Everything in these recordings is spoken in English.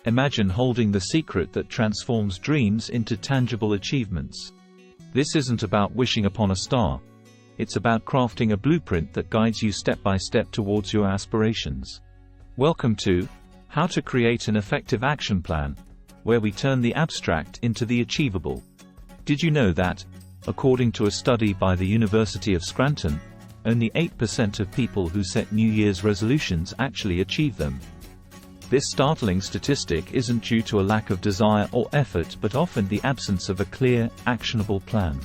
Imagine holding the secret that transforms dreams into tangible achievements. This isn't about wishing upon a star. It's about crafting a blueprint that guides you step by step towards your aspirations. Welcome to How to Create an Effective Action Plan, where we turn the abstract into the achievable. Did you know that, according to a study by the University of Scranton, only 8% of people who set New Year's resolutions actually achieve them? This startling statistic isn't due to a lack of desire or effort, but often the absence of a clear, actionable plan.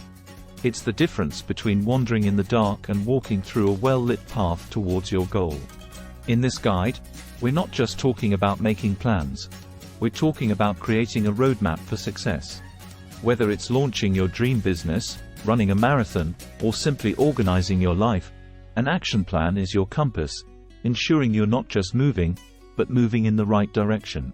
It's the difference between wandering in the dark and walking through a well-lit path towards your goal. In this guide, we're not just talking about making plans. We're talking about creating a roadmap for success. Whether it's launching your dream business, running a marathon, or simply organizing your life, an action plan is your compass, ensuring you're not just moving, but moving in the right direction.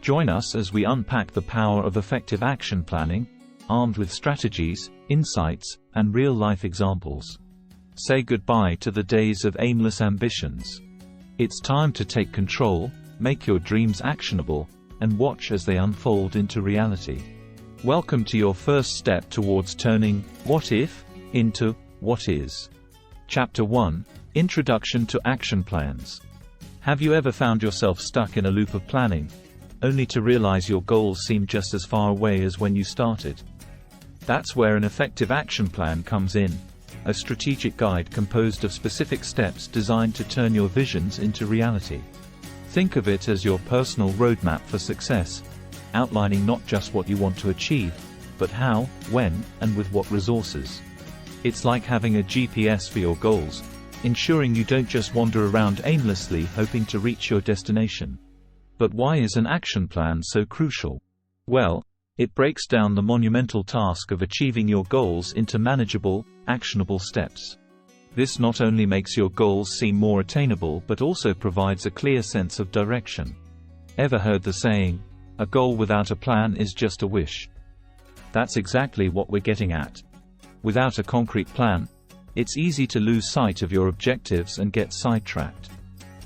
Join us as we unpack the power of effective action planning, armed with strategies, insights, and real-life examples. Say goodbye to the days of aimless ambitions. It's time to take control, make your dreams actionable, and watch as they unfold into reality. Welcome to your first step towards turning what if into what is. Chapter 1: Introduction to Action Plans. Have you ever found yourself stuck in a loop of planning, only to realize your goals seem just as far away as when you started? That's where an effective action plan comes in, a strategic guide composed of specific steps designed to turn your visions into reality. Think of it as your personal roadmap for success, outlining not just what you want to achieve, but how, when, and with what resources. It's like having a GPS for your goals, ensuring you don't just wander around aimlessly hoping to reach your destination. But why is an action plan so crucial? Well, it breaks down the monumental task of achieving your goals into manageable, actionable steps. This not only makes your goals seem more attainable but also provides a clear sense of direction. Ever heard the saying, "A goal without a plan is just a wish"? That's exactly what we're getting at. Without a concrete plan, it's easy to lose sight of your objectives and get sidetracked.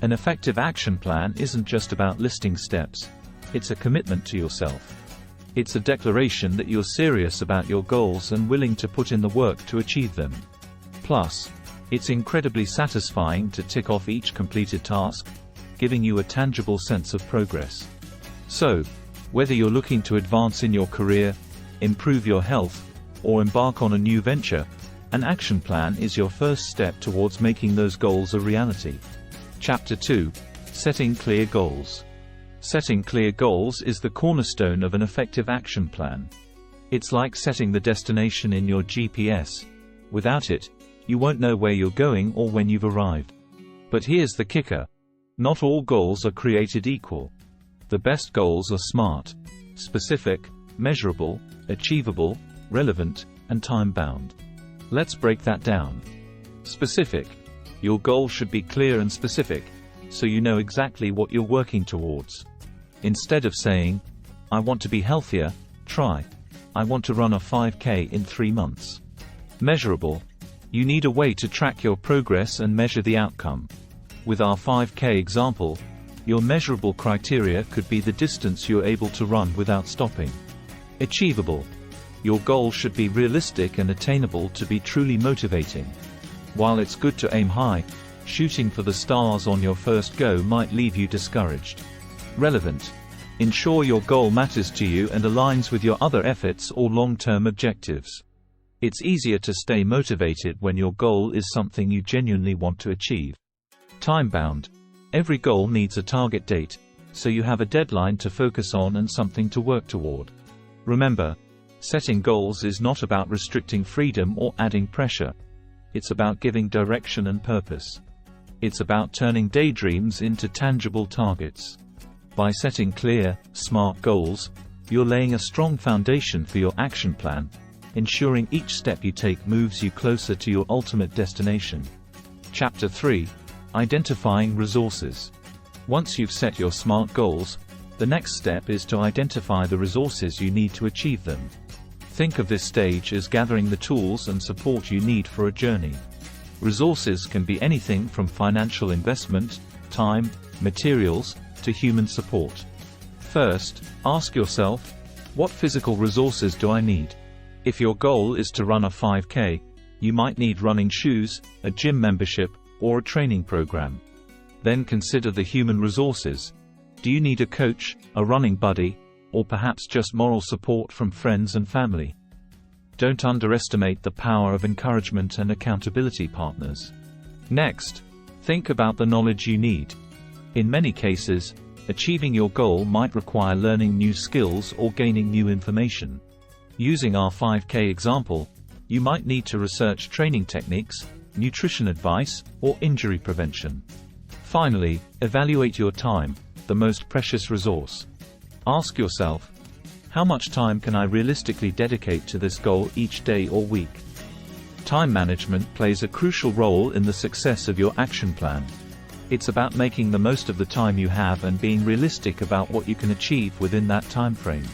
An effective action plan isn't just about listing steps. It's a commitment to yourself. It's a declaration that you're serious about your goals and willing to put in the work to achieve them. Plus, it's incredibly satisfying to tick off each completed task, giving you a tangible sense of progress. So, whether you're looking to advance in your career, improve your health, or embark on a new venture, an action plan is your first step towards making those goals a reality. Chapter 2: Setting Clear Goals. Setting clear goals is the cornerstone of an effective action plan. It's like setting the destination in your GPS. Without it, you won't know where you're going or when you've arrived. But here's the kicker: not all goals are created equal. The best goals are smart, specific, measurable, achievable, relevant, and time-bound. Let's break that down. Specific. Your goal should be clear and specific, so you know exactly what you're working towards. Instead of saying, "I want to be healthier," try, "I want to run a 5K in 3 months." Measurable. You need a way to track your progress and measure the outcome. With our 5K example, your measurable criteria could be the distance you're able to run without stopping. Achievable. Your goal should be realistic and attainable to be truly motivating. While it's good to aim high, shooting for the stars on your first go might leave you discouraged. Relevant. Ensure your goal matters to you and aligns with your other efforts or long-term objectives. It's easier to stay motivated when your goal is something you genuinely want to achieve. Time-bound. Every goal needs a target date, so you have a deadline to focus on and something to work toward. Remember, setting goals is not about restricting freedom or adding pressure. It's about giving direction and purpose. It's about turning daydreams into tangible targets. By setting clear, smart goals, you're laying a strong foundation for your action plan, ensuring each step you take moves you closer to your ultimate destination. Chapter 3: Identifying Resources. Once you've set your SMART goals, the next step is to identify the resources you need to achieve them. Think of this stage as gathering the tools and support you need for a journey. Resources can be anything from financial investment, time, materials, to human support. First, ask yourself, what physical resources do I need? If your goal is to run a 5K, you might need running shoes, a gym membership, or a training program. Then consider the human resources. Do you need a coach, a running buddy, or perhaps just moral support from friends and family? Don't underestimate the power of encouragement and accountability partners. Next, think about the knowledge you need. In many cases, achieving your goal might require learning new skills or gaining new information. Using our 5K example, you might need to research training techniques, nutrition advice, or injury prevention. Finally, evaluate your time, the most precious resource. Ask yourself, how much time can I realistically dedicate to this goal each day or week? Time management plays a crucial role in the success of your action plan. It's about making the most of the time you have and being realistic about what you can achieve within that time frame.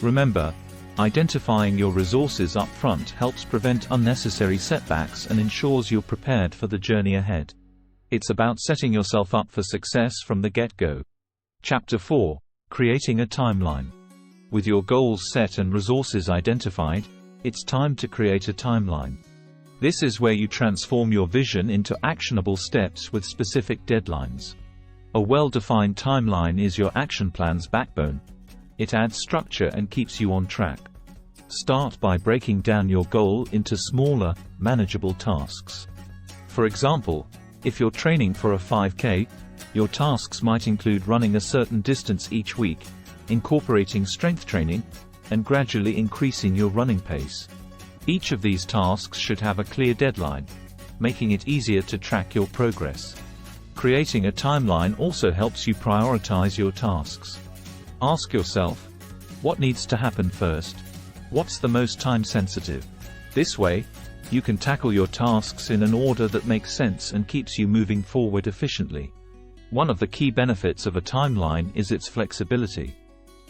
Remember, identifying your resources up front helps prevent unnecessary setbacks and ensures you're prepared for the journey ahead. It's about setting yourself up for success from the get-go. Chapter 4: Creating a timeline. With your goals set and resources identified, it's time to create a timeline. This is where you transform your vision into actionable steps with specific deadlines. A well-defined timeline is your action plan's backbone. It adds structure and keeps you on track. Start by breaking down your goal into smaller, manageable tasks. For example, if you're training for a 5K, your tasks might include running a certain distance each week, incorporating strength training, and gradually increasing your running pace. Each of these tasks should have a clear deadline, making it easier to track your progress. Creating a timeline also helps you prioritize your tasks. Ask yourself, what needs to happen first? What's the most time-sensitive? This way, you can tackle your tasks in an order that makes sense and keeps you moving forward efficiently. One of the key benefits of a timeline is its flexibility.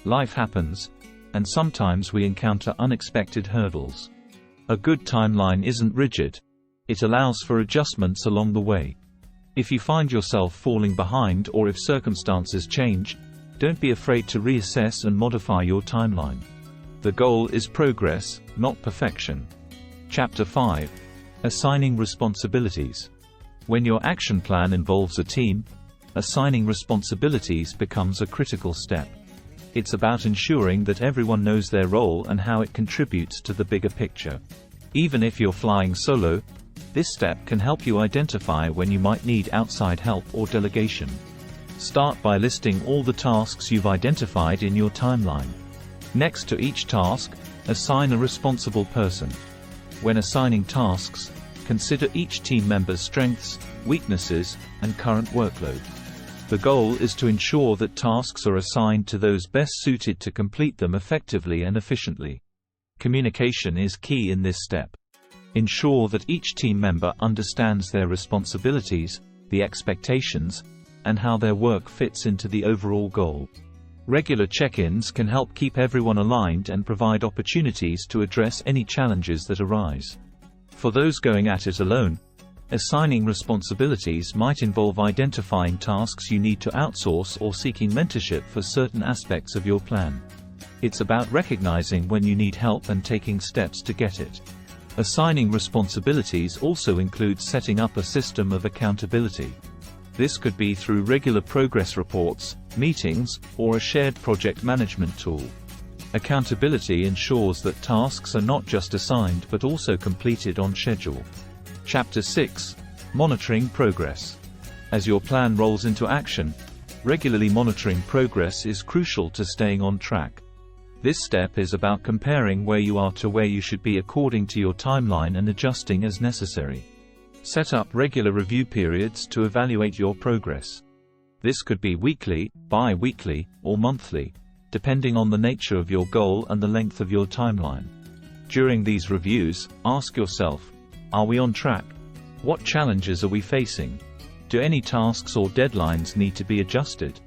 Life happens, and sometimes we encounter unexpected hurdles. A good timeline isn't rigid. It allows for adjustments along the way. If you find yourself falling behind or if circumstances change, don't be afraid to reassess and modify your timeline. The goal is progress, not perfection. Chapter 5: Assigning responsibilities. When your action plan involves a team, assigning responsibilities becomes a critical step. It's about ensuring that everyone knows their role and how it contributes to the bigger picture. Even if you're flying solo, this step can help you identify when you might need outside help or delegation. Start by listing all the tasks you've identified in your timeline. Next to each task, assign a responsible person. When assigning tasks, consider each team member's strengths, weaknesses, and current workload. The goal is to ensure that tasks are assigned to those best suited to complete them effectively and efficiently. Communication is key in this step. Ensure that each team member understands their responsibilities, the expectations, and how their work fits into the overall goal. Regular check-ins can help keep everyone aligned and provide opportunities to address any challenges that arise. For those going at it alone, assigning responsibilities might involve identifying tasks you need to outsource or seeking mentorship for certain aspects of your plan. It's about recognizing when you need help and taking steps to get it. Assigning responsibilities also includes setting up a system of accountability. This could be through regular progress reports, meetings, or a shared project management tool. Accountability ensures that tasks are not just assigned but also completed on schedule. Chapter 6: Monitoring progress. As your plan rolls into action, regularly monitoring progress is crucial to staying on track. This step is about comparing where you are to where you should be according to your timeline and adjusting as necessary. Set up regular review periods to evaluate your progress. This could be weekly, bi-weekly, or monthly, depending on the nature of your goal and the length of your timeline. During these reviews, ask yourself, are we on track? What challenges are we facing? Do any tasks or deadlines need to be adjusted?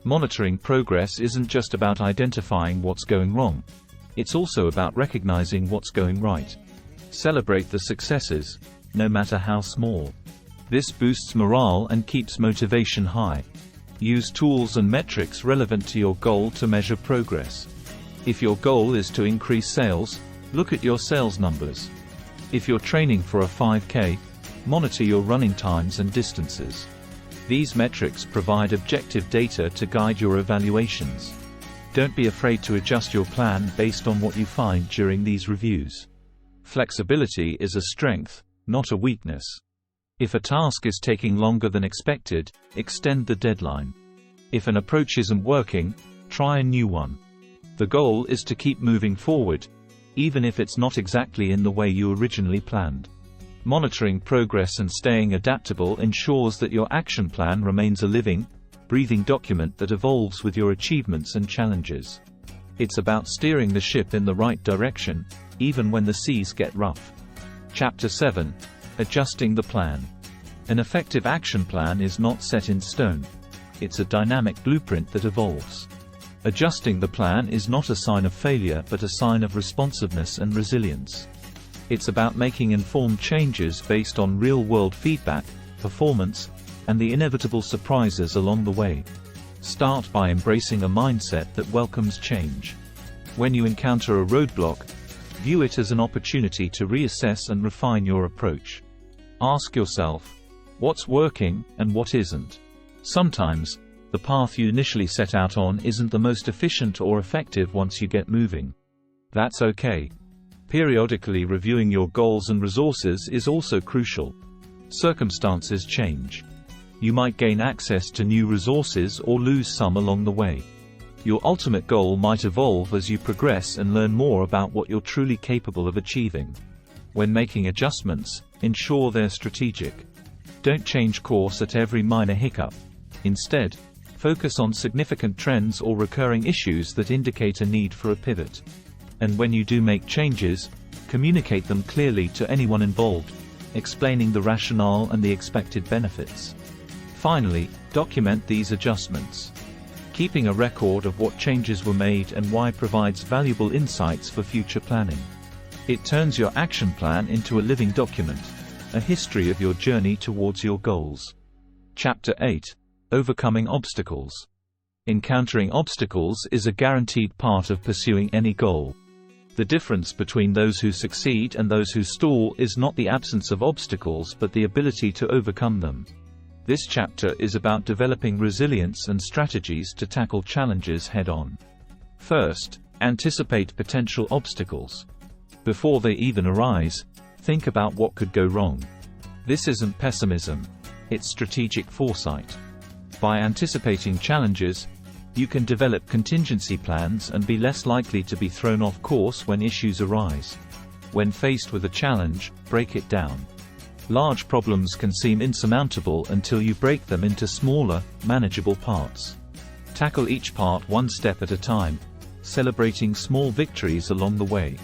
Monitoring progress isn't just about identifying what's going wrong. It's also about recognizing what's going right. Celebrate the successes, no matter how small. This boosts morale and keeps motivation high. Use tools and metrics relevant to your goal to measure progress. If your goal is to increase sales, look at your sales numbers. If you're training for a 5K, monitor your running times and distances. These metrics provide objective data to guide your evaluations. Don't be afraid to adjust your plan based on what you find during these reviews. Flexibility is a strength, not a weakness. If a task is taking longer than expected, extend the deadline. If an approach isn't working, try a new one. The goal is to keep moving forward, even if it's not exactly in the way you originally planned. Monitoring progress and staying adaptable ensures that your action plan remains a living, breathing document that evolves with your achievements and challenges. It's about steering the ship in the right direction, even when the seas get rough. Chapter 7. Adjusting the plan. An effective action plan is not set in stone. It's a dynamic blueprint that evolves. Adjusting the plan is not a sign of failure but a sign of responsiveness and resilience. It's about making informed changes based on real-world feedback, performance, and the inevitable surprises along the way. Start by embracing a mindset that welcomes change. When you encounter a roadblock, view it as an opportunity to reassess and refine your approach. Ask yourself, what's working and what isn't? Sometimes, the path you initially set out on isn't the most efficient or effective once you get moving. That's okay. Periodically reviewing your goals and resources is also crucial. Circumstances change. You might gain access to new resources or lose some along the way. Your ultimate goal might evolve as you progress and learn more about what you're truly capable of achieving. When making adjustments, ensure they're strategic. Don't change course at every minor hiccup. Instead, focus on significant trends or recurring issues that indicate a need for a pivot. And when you do make changes, communicate them clearly to anyone involved, explaining the rationale and the expected benefits. Finally, document these adjustments. Keeping a record of what changes were made and why provides valuable insights for future planning. It turns your action plan into a living document, a history of your journey towards your goals. Chapter 8. Overcoming obstacles. Encountering obstacles is a guaranteed part of pursuing any goal. The difference between those who succeed and those who stall is not the absence of obstacles but the ability to overcome them. This chapter is about developing resilience and strategies to tackle challenges head-on. First, anticipate potential obstacles. Before they even arise, think about what could go wrong. This isn't pessimism, it's strategic foresight. By anticipating challenges, you can develop contingency plans and be less likely to be thrown off course when issues arise. When faced with a challenge, break it down. Large problems can seem insurmountable until you break them into smaller, manageable parts. Tackle each part one step at a time, celebrating small victories along the way.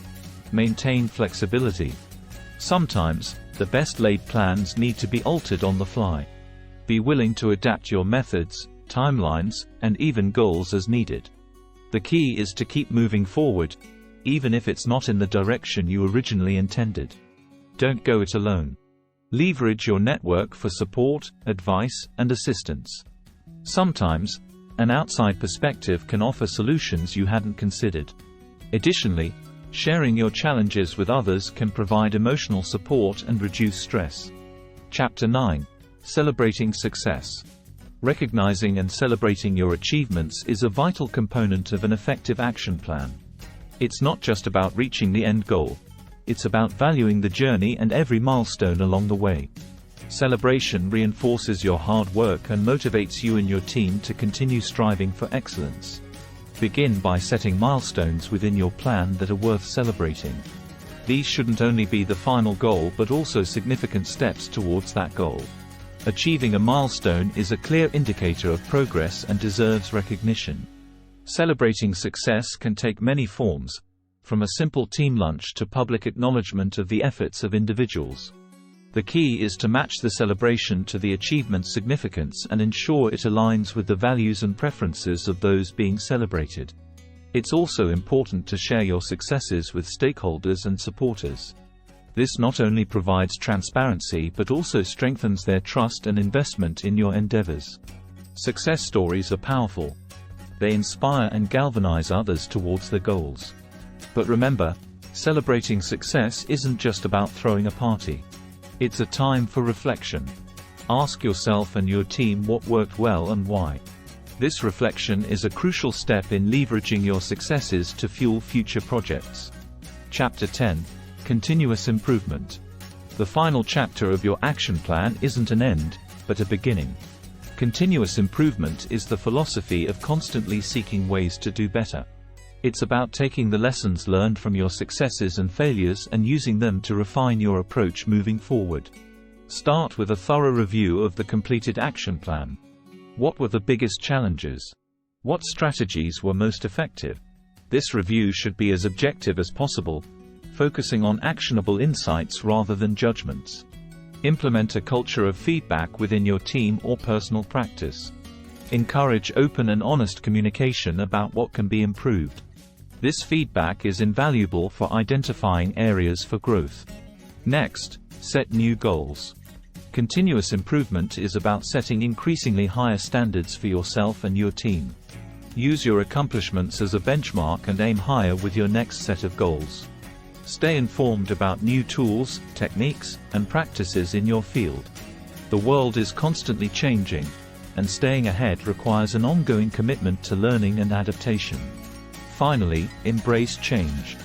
Maintain flexibility. Sometimes, the best-laid plans need to be altered on the fly. Be willing to adapt your methods, timelines, and even goals as needed. The key is to keep moving forward, even if it's not in the direction you originally intended. Don't go it alone. Leverage your network for support, advice, and assistance. Sometimes, an outside perspective can offer solutions you hadn't considered. Additionally, sharing your challenges with others can provide emotional support and reduce stress. Chapter 9. Celebrating success. Recognizing and celebrating your achievements is a vital component of an effective action plan. It's not just about reaching the end goal. It's about valuing the journey and every milestone along the way. Celebration reinforces your hard work and motivates you and your team to continue striving for excellence. Begin by setting milestones within your plan that are worth celebrating. These shouldn't only be the final goal but also significant steps towards that goal. Achieving a milestone is a clear indicator of progress and deserves recognition. Celebrating success can take many forms, from a simple team lunch to public acknowledgement of the efforts of individuals. The key is to match the celebration to the achievement's significance and ensure it aligns with the values and preferences of those being celebrated. It's also important to share your successes with stakeholders and supporters. This not only provides transparency but also strengthens their trust and investment in your endeavors. Success stories are powerful. They inspire and galvanize others towards their goals. But remember, celebrating success isn't just about throwing a party. It's a time for reflection. Ask yourself and your team what worked well and why. This reflection is a crucial step in leveraging your successes to fuel future projects. Chapter 10: Continuous Improvement. The final chapter of your action plan isn't an end, but a beginning. Continuous improvement is the philosophy of constantly seeking ways to do better. It's about taking the lessons learned from your successes and failures and using them to refine your approach moving forward. Start with a thorough review of the completed action plan. What were the biggest challenges? What strategies were most effective? This review should be as objective as possible, focusing on actionable insights rather than judgments. Implement a culture of feedback within your team or personal practice. Encourage open and honest communication about what can be improved. This feedback is invaluable for identifying areas for growth. Next, set new goals. Continuous improvement is about setting increasingly higher standards for yourself and your team. Use your accomplishments as a benchmark and aim higher with your next set of goals. Stay informed about new tools, techniques, and practices in your field. The world is constantly changing, and staying ahead requires an ongoing commitment to learning and adaptation. Finally, embrace change.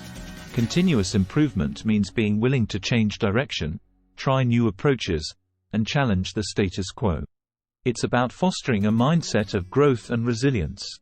Continuous improvement means being willing to change direction, try new approaches, and challenge the status quo. It's about fostering a mindset of growth and resilience.